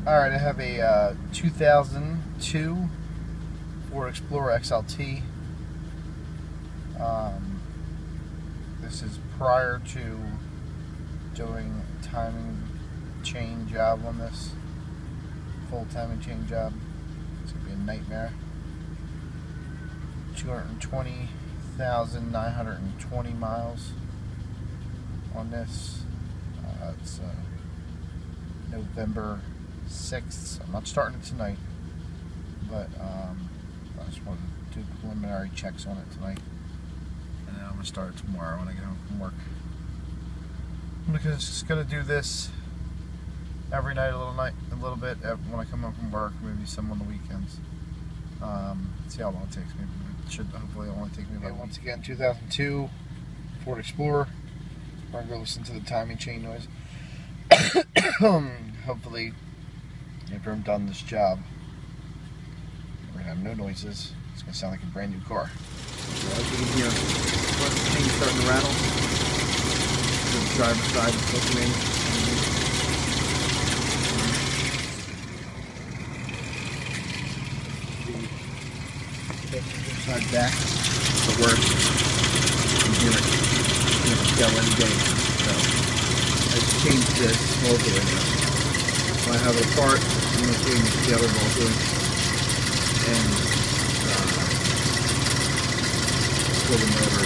Alright, I have a 2002 Ford Explorer XLT. This is prior to doing a timing chain job on this. Full timing chain job. It's going to be a nightmare. 220,920 miles on this. It's November 6th. I'm not starting it tonight, but I just wanted to do preliminary checks on it tonight, and then I'm going to start it tomorrow when I get home from work. I'm just going to do this every night, a little bit when I come home from work, maybe some on the weekends. See how long it takes me. It should hopefully only take me about a week. Once again, 2002 Ford Explorer. We're going to go listen to the timing chain noise. Hopefully, after I'm done this job, we're going to have no noises. It's going to sound like a brand new car. So as you can hear, front chain starting to rattle. The driver's side is looking in. Side back, the worst. You can hear it. You have to go any day. So I changed this motor right now. When I have it apart, I'm going to change the other motor and pull the motor